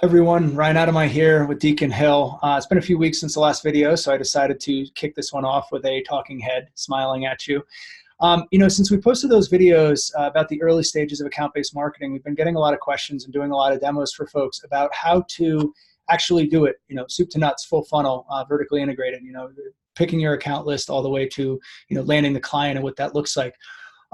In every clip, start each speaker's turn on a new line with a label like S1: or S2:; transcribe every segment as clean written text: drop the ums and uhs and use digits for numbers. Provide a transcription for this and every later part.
S1: Everyone, Ryan Adamai here with Deacon Hill. It's been a few weeks since the last video, so I decided to kick this one off with a talking head smiling at you. Since we posted those videos about the early stages of account-based marketing, we've been getting a lot of questions and doing a lot of demos for folks about how to actually do it, soup to nuts, full funnel, vertically integrated, picking your account list all the way to, landing the client and what that looks like.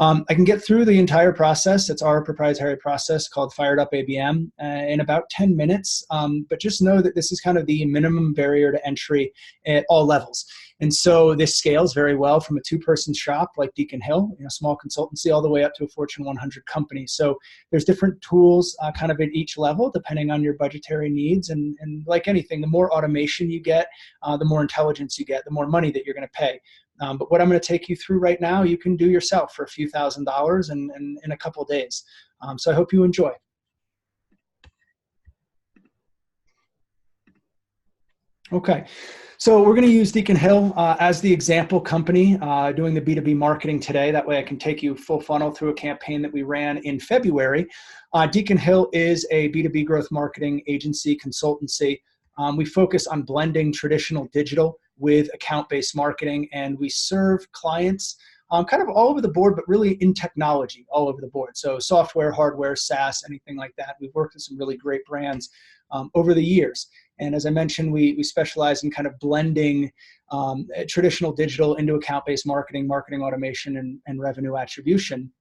S1: I can get through the entire process. It's our proprietary process called FIRED Up ABM in about 10 minutes. But just know that this is kind of the minimum barrier to entry at all levels. And so this scales very well from a two-person shop like Deacon Hill, small consultancy, all the way up to a Fortune 100 company. So there's different tools kind of at each level depending on your budgetary needs. And like anything, the more automation you get, the more intelligence you get, the more money that you're going to pay. But what I'm going to take you through right now, you can do yourself for a few $1,000s in a couple of days. So I hope you enjoy. Okay, so we're going to use Deacon Hill as the example company doing the B2B marketing today. That way I can take you full funnel through a campaign that we ran in February. Deacon Hill is a B2B growth marketing agency consultancy. We focus on blending traditional digital with account-based marketing, and we serve clients kind of all over the board, but really in technology all over the board. So software, hardware, SaaS, anything like that. We've worked with some really great brands over the years. And as I mentioned, we specialize in kind of blending traditional digital into account-based marketing, marketing automation, and revenue attribution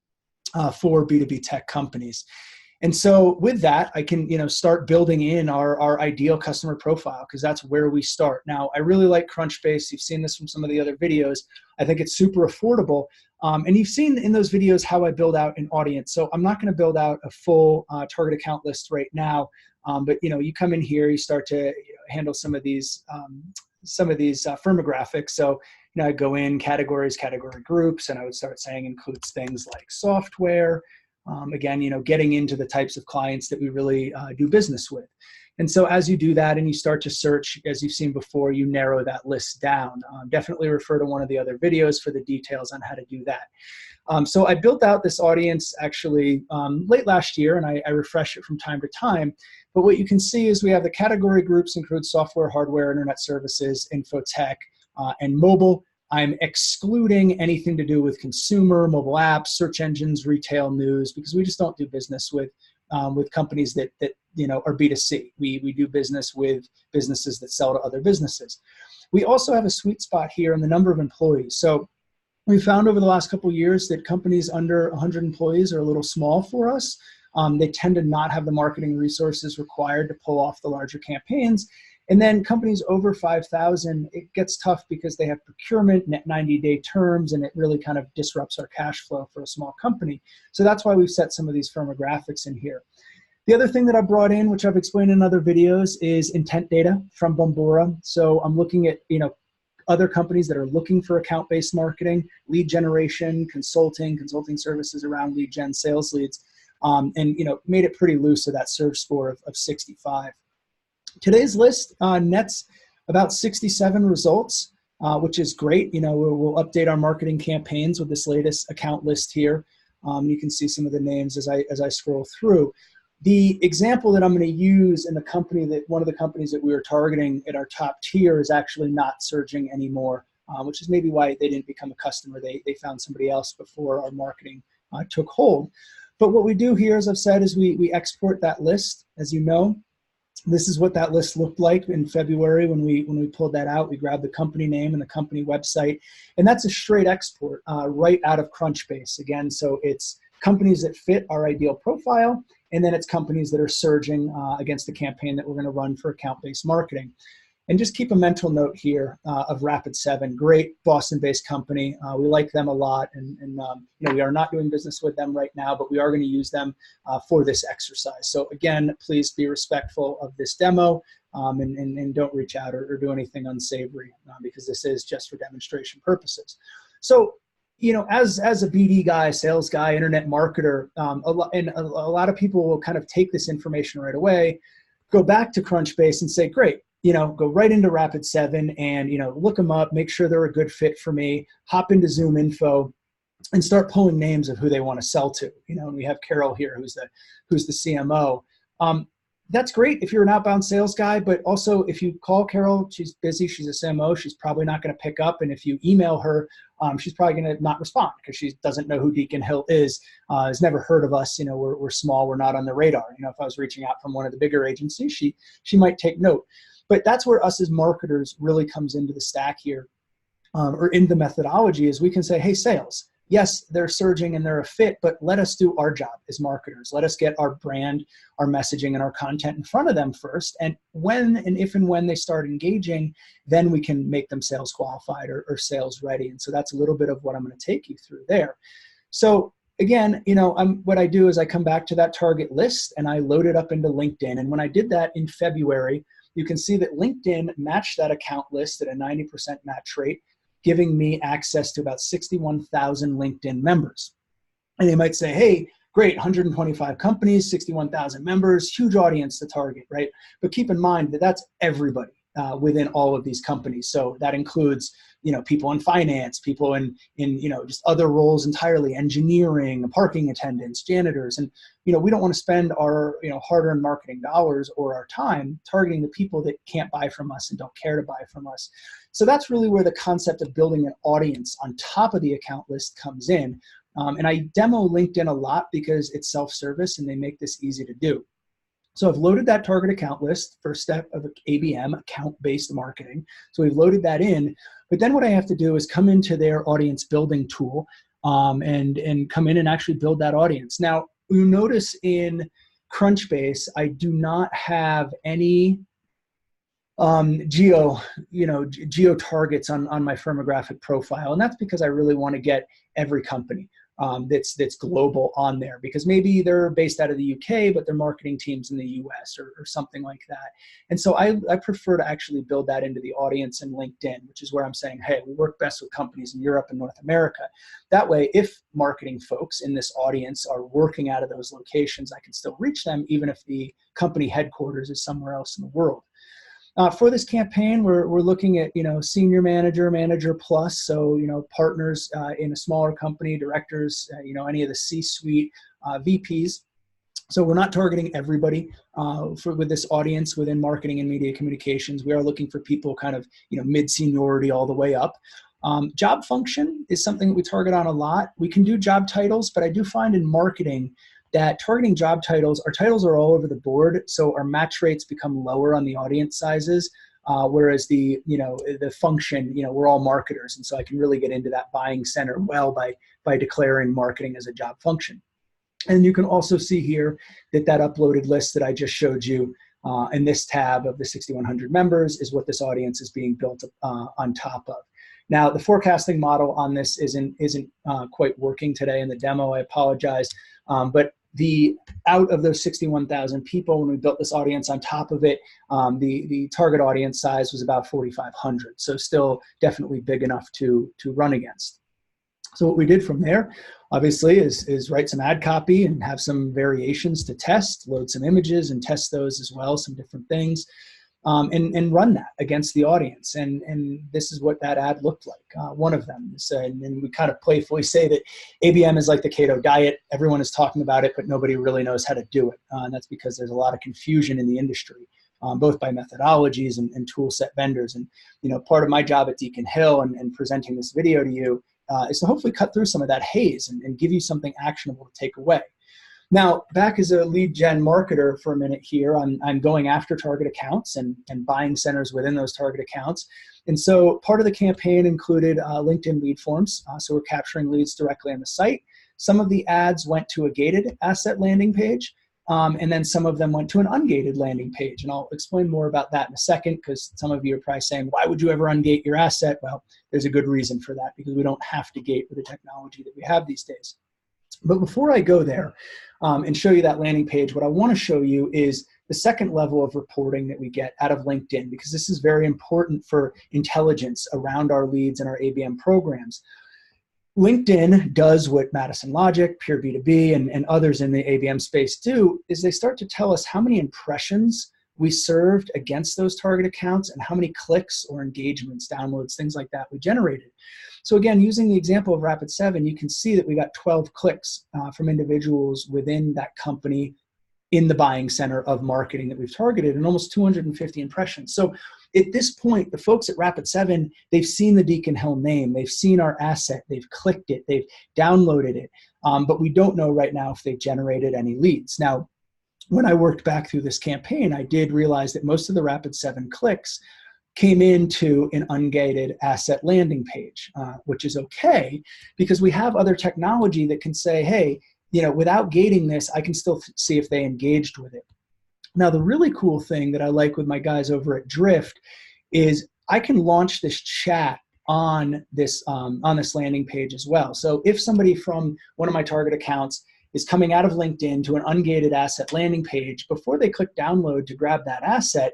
S1: for B2B tech companies. And so with that, I can, start building in our ideal customer profile, because that's where we start. Now, I really like Crunchbase. You've seen this from some of the other videos. I think it's super affordable. And you've seen in those videos how I build out an audience. So I'm not going to build out a full target account list right now. But, you come in here, you start to handle some of these firmographics. So, I go in categories, category groups, and I would start saying includes things like software. Again, getting into the types of clients that we really do business with. And so as you do that and you start to search, as you've seen before, you narrow that list down. Definitely refer to one of the other videos for the details on how to do that. So I built out this audience actually late last year, and I refresh it from time to time. But what you can see is we have the category groups include software, hardware, internet services, infotech, and mobile. I'm excluding anything to do with consumer, mobile apps, search engines, retail, news, because we just don't do business with companies that are B2C. We do business with businesses that sell to other businesses. We also have a sweet spot here in the number of employees. So we found over the last couple of years that companies under 100 employees are a little small for us. They tend to not have the marketing resources required to pull off the larger campaigns. And then companies over 5,000, it gets tough because they have procurement, net 90-day terms, and it really kind of disrupts our cash flow for a small company. So that's why we've set some of these firmographics in here. The other thing that I brought in, which I've explained in other videos, is intent data from Bombora. So I'm looking at, other companies that are looking for account-based marketing, lead generation, consulting services around lead gen, sales leads, and made it pretty loose of that surge score of 65. Today's list nets about 67 results, which is great. We'll update our marketing campaigns with this latest account list here. You can see some of the names as I scroll through. The example that I'm going to use in one of the companies that we were targeting at our top tier is actually not surging anymore, which is maybe why they didn't become a customer. They found somebody else before our marketing took hold. But what we do here, as I've said, is we export that list, as you know. This is what that list looked like in February when we pulled that out. We grabbed the company name and the company website, and that's a straight export right out of Crunchbase. Again, so it's companies that fit our ideal profile, and then it's companies that are surging against the campaign that we're going to run for account-based marketing. And just keep a mental note here of Rapid7, great Boston-based company. We like them a lot, and we are not doing business with them right now, but we are going to use them for this exercise. So again, please be respectful of this demo and don't reach out or do anything unsavory because this is just for demonstration purposes. So as a BD guy, sales guy, internet marketer, a lot of people will kind of take this information right away, go back to Crunchbase and say, great, go right into Rapid7 and, look them up, make sure they're a good fit for me, hop into Zoom Info and start pulling names of who they want to sell to. And we have Carol here, who's the CMO. That's great if you're an outbound sales guy, but also if you call Carol, she's busy, she's a CMO, she's probably not going to pick up. And if you email her, she's probably going to not respond because she doesn't know who Deacon Hill is, has never heard of us. We're small, we're not on the radar. If I was reaching out from one of the bigger agencies, she might take note. But that's where us as marketers really comes into the stack here, or in the methodology, is we can say, hey, sales, yes, they're surging and they're a fit, but let us do our job as marketers. Let us get our brand, our messaging, and our content in front of them first. And if and when they start engaging, then we can make them sales qualified or sales ready. And so that's a little bit of what I'm going to take you through there. So again, what I do is I come back to that target list and I load it up into LinkedIn. And when I did that in February, you can see that LinkedIn matched that account list at a 90% match rate, giving me access to about 61,000 LinkedIn members. And they might say, hey, great, 125 companies, 61,000 members, huge audience to target, right? But keep in mind that that's everybody within all of these companies. So that includes, people in finance, people in just other roles entirely, engineering, parking attendants, janitors. And, we don't want to spend our, hard-earned marketing dollars or our time targeting the people that can't buy from us and don't care to buy from us. So that's really where the concept of building an audience on top of the account list comes in. And I demo LinkedIn a lot because it's self-service and they make this easy to do. So I've loaded that target account list, first step of ABM, account-based marketing. So we've loaded that in, but then what I have to do is come into their audience building tool and come in and actually build that audience. Now, you'll notice in Crunchbase, I do not have any geo targets on my firmographic profile. And that's because I really want to get every company that's global on there, because maybe they're based out of the UK, but their marketing team's in the US or something like that. And so I prefer to actually build that into the audience in LinkedIn, which is where I'm saying, hey, we work best with companies in Europe and North America. That way, if marketing folks in this audience are working out of those locations, I can still reach them, even if the company headquarters is somewhere else in the world. For this campaign, we're looking at, senior manager, manager plus, so, partners in a smaller company, directors, any of the C-suite VPs. So we're not targeting everybody with this audience within marketing and media communications. We are looking for people kind of, mid-seniority all the way up. Job function is something that we target on a lot. We can do job titles, but I do find in marketing that targeting job titles, our titles are all over the board, so our match rates become lower on the audience sizes, whereas the function, we're all marketers, and so I can really get into that buying center well by declaring marketing as a job function. And you can also see here that uploaded list that I just showed you in this tab of the 6,100 members is what this audience is being built on top of. Now, the forecasting model on this isn't quite working today in the demo. I apologize, but out of those 61,000 people, when we built this audience on top of it, the target audience size was about 4,500. So still definitely big enough to run against. So what we did from there, obviously, is write some ad copy and have some variations to test, load some images and test those as well, some different things. And run that against the audience. And this is what that ad looked like, one of them. And we kind of playfully say that ABM is like the keto diet. Everyone is talking about it, but nobody really knows how to do it. And that's because there's a lot of confusion in the industry, both by methodologies and tool set vendors. And part of my job at Deacon Hill and presenting this video to you is to hopefully cut through some of that haze and give you something actionable to take away. Now, back as a lead gen marketer for a minute here, I'm going after target accounts and buying centers within those target accounts. And so part of the campaign included LinkedIn lead forms. So we're capturing leads directly on the site. Some of the ads went to a gated asset landing page, and then some of them went to an ungated landing page. And I'll explain more about that in a second, because some of you are probably saying, why would you ever ungate your asset? Well, there's a good reason for that, because we don't have to gate with the technology that we have these days. But before I go there and show you that landing page, what I want to show you is the second level of reporting that we get out of LinkedIn, because this is very important for intelligence around our leads and our ABM programs. LinkedIn does what Madison Logic, Pure B2B, and others in the ABM space do, is they start to tell us how many impressions we served against those target accounts and how many clicks or engagements, downloads, things like that we generated. So again, using the example of Rapid7, you can see that we got 12 clicks from individuals within that company in the buying center of marketing that we've targeted, and almost 250 impressions. So at this point, the folks at Rapid7, they've seen the Deacon Hill name, they've seen our asset, they've clicked it, they've downloaded it, but we don't know right now if they've generated any leads. Now, when I worked back through this campaign, I did realize that most of the Rapid7 clicks came into an ungated asset landing page, which is okay, because we have other technology that can say, hey, without gating this, I can still see if they engaged with it. Now, the really cool thing that I like with my guys over at Drift is I can launch this chat on this landing page as well. So if somebody from one of my target accounts is coming out of LinkedIn to an ungated asset landing page, before they click download to grab that asset,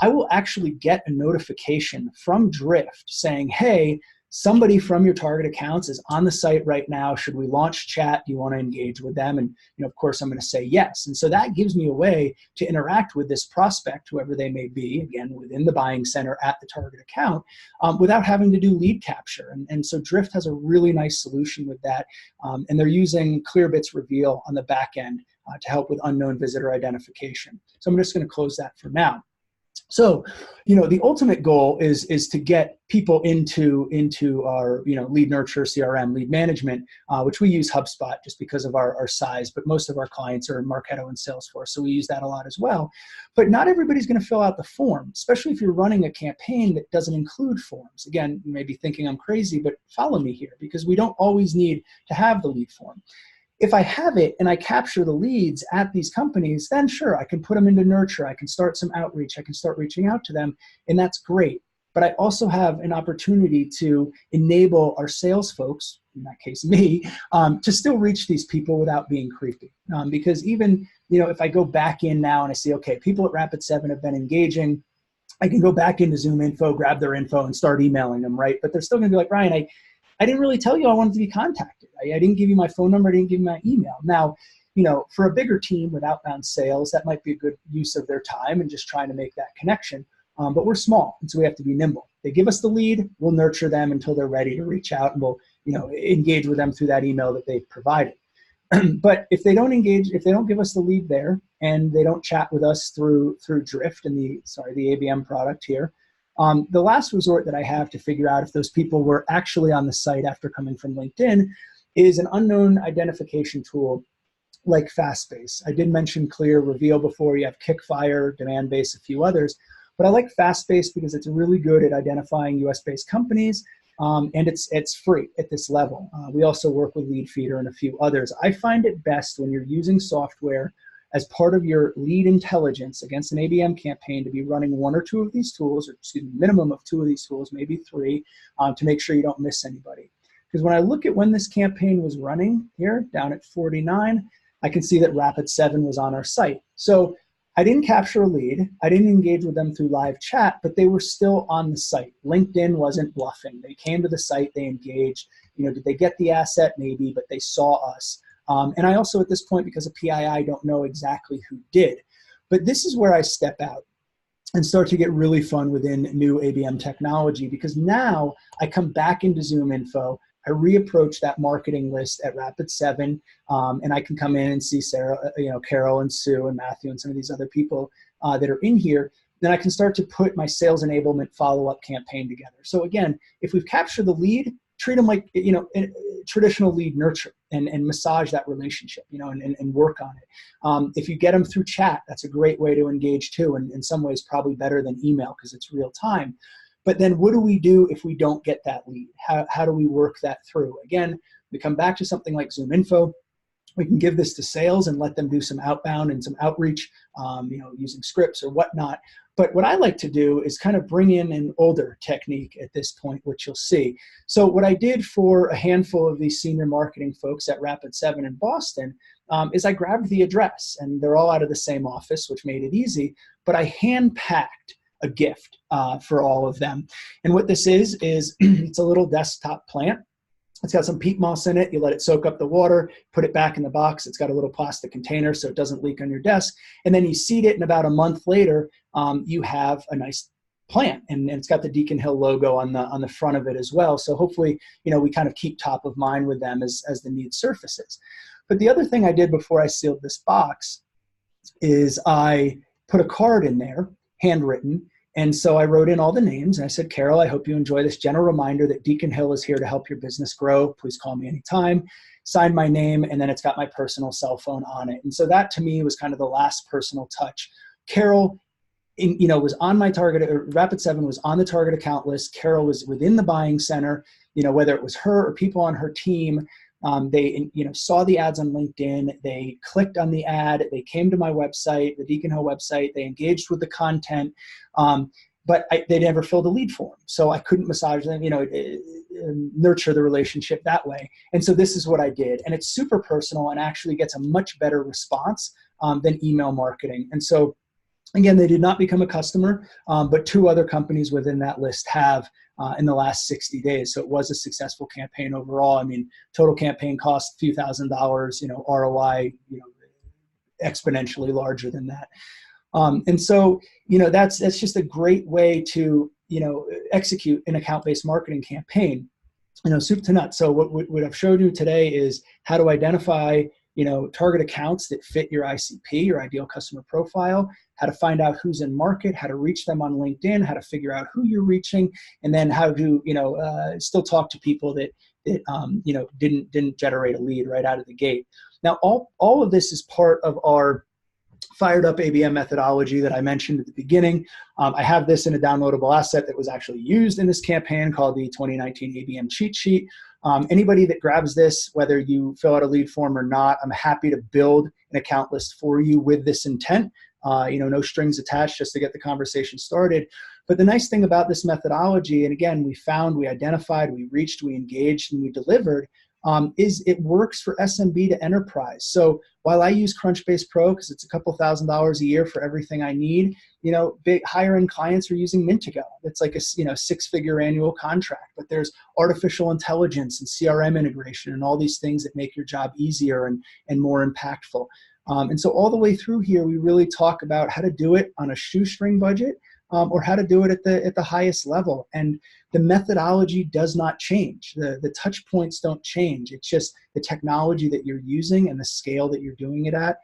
S1: I will actually get a notification from Drift saying, hey, somebody from your target accounts is on the site right now. Should we launch chat? Do you want to engage with them? And of course, I'm going to say yes. And so that gives me a way to interact with this prospect, whoever they may be, again, within the buying center at the target account, without having to do lead capture. And so Drift has a really nice solution with that. And they're using Clearbit's Reveal on the back end to help with unknown visitor identification. So I'm just going to close that for now. So, the ultimate goal is to get people into our, lead nurture, CRM, lead management, which we use HubSpot just because of our size, but most of our clients are in Marketo and Salesforce, so we use that a lot as well. But not everybody's going to fill out the form, especially if you're running a campaign that doesn't include forms. Again, you may be thinking I'm crazy, but follow me here, because we don't always need to have the lead form. If I have it and I capture the leads at these companies, then sure, I can put them into nurture. I can start some outreach. I can start reaching out to them, and that's great. But I also have an opportunity to enable our sales folks, in that case me, to still reach these people without being creepy. Because even, if I go back in now and I see, okay, people at Rapid7 have been engaging, I can go back into Zoom Info, grab their info, and start emailing them, right? But they're still going to be like, Ryan, I didn't really tell you I wanted to be contacted. I didn't give you my phone number. I didn't give you my email. Now, for a bigger team with outbound sales, that might be a good use of their time and just trying to make that connection. But we're small, and so we have to be nimble. They give us the lead, we'll nurture them until they're ready to reach out, and we'll, engage with them through that email that they've provided. But if they don't engage, if they don't give us the lead there, and they don't chat with us through Drift and the ABM product here, the last resort that I have to figure out if those people were actually on the site after coming from LinkedIn is an unknown identification tool like FastBase. I did mention Clear, Reveal before. You have Kickfire, DemandBase, a few others. But I like FastBase because it's really good at identifying US-based companies, and it's free at this level. We also work with Leadfeeder and a few others. I find it best when you're using software as part of your lead intelligence against an ABM campaign to be running one or two of these tools, or minimum of two of these tools, maybe three, to make sure you don't miss anybody. Because when I look at when this campaign was running here, down at 49, I can see that Rapid7 was on our site. So I didn't capture a lead. I didn't engage with them through live chat, but they were still on the site. LinkedIn wasn't bluffing. They came to the site, they engaged. Did they get the asset? Maybe, but they saw us. And I also, at this point, because of PII, don't know exactly who did. But this is where I step out and start to get really fun within new ABM technology, because now I come back into Zoom Info, I reapproach that marketing list at Rapid7, and I can come in and see Sarah, Carol and Sue and Matthew and some of these other people that are in here. Then I can start to put my sales enablement follow-up campaign together. So again, if we've captured the lead, treat them like traditional lead nurture and massage that relationship, and work on it. If you get them through chat, that's a great way to engage too, and in some ways probably better than email because it's real time. But then what do we do if we don't get that lead? How do we work that through? Again, we come back to something like Zoom Info. We can give this to sales and let them do some outbound and some outreach, using scripts or whatnot. But what I like to do is kind of bring in an older technique at this point, which you'll see. So what I did for a handful of these senior marketing folks at Rapid7 in Boston is I grabbed the address, and they're all out of the same office, which made it easy, but I hand-packed a gift for all of them. And what this is it's a little desktop plant. It's got some peat moss in it. You let it soak up the water, put it back in the box. It's got a little plastic container so it doesn't leak on your desk. And then you seed it, and about a month later, you have a nice plant. And it's got the Deacon Hill logo on the front of it as well. So hopefully, we kind of keep top of mind with them as the need surfaces. But the other thing I did before I sealed this box is I put a card in there, handwritten. And so I wrote in all the names and I said, Carol, I hope you enjoy this gentle reminder that Deacon Hill is here to help your business grow. Please call me anytime. Sign my name, and then it's got my personal cell phone on it. And so that to me was kind of the last personal touch. Carol, was on my target, Rapid7 was on the target account list. Carol was within the buying center, whether it was her or people on her team. They saw the ads on LinkedIn, they clicked on the ad, they came to my website, the Deacon Hill website, they engaged with the content, but they never filled a lead form. So I couldn't massage them, nurture the relationship that way. And so this is what I did. And it's super personal and actually gets a much better response than email marketing. And so again, they did not become a customer, but 2 other companies within that list have in the last 60 days. So it was a successful campaign overall. I mean, total campaign cost a few $1,000s, ROI, exponentially larger than that. And so, that's just a great way to, execute an account-based marketing campaign, soup to nuts. So what I've showed you today is how to identify, target accounts that fit your ICP, your ideal customer profile, how to find out who's in market, how to reach them on LinkedIn, how to figure out who you're reaching, and then how to, still talk to people that didn't generate a lead right out of the gate. Now, all of this is part of our Fired Up ABM methodology that I mentioned at the beginning. I have this in a downloadable asset that was actually used in this campaign called the 2019 ABM cheat sheet. Anybody that grabs this, whether you fill out a lead form or not, I'm happy to build an account list for you with this intent. No strings attached, just to get the conversation started. But the nice thing about this methodology, and again, we identified, we reached, we engaged, and we delivered, is it works for SMB to enterprise. So while I use Crunchbase Pro because it's a couple $1,000s a year for everything I need, big higher end clients are using Mintigo. It's like a 6-figure annual contract, but there's artificial intelligence and CRM integration and all these things that make your job easier and more impactful. And so all the way through here, we really talk about how to do it on a shoestring budget, or how to do it at the highest level. And the methodology does not change. The touch points don't change. It's just the technology that you're using and the scale that you're doing it at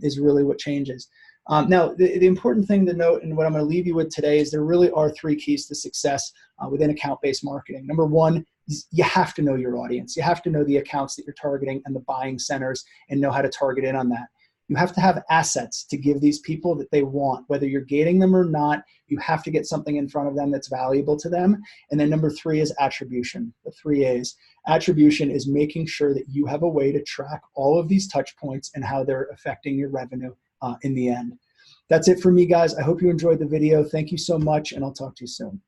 S1: is really what changes. Now, the important thing to note, and what I'm going to leave you with today, is there really are 3 keys to success within account-based marketing. Number 1, you have to know your audience. You have to know the accounts that you're targeting and the buying centers and know how to target in on that. You have to have assets to give these people that they want, whether you're gating them or not. You have to get something in front of them that's valuable to them. And then number 3 is attribution, the 3 A's. Attribution is making sure that you have a way to track all of these touch points and how they're affecting your revenue in the end. That's it for me, guys. I hope you enjoyed the video. Thank you so much, and I'll talk to you soon.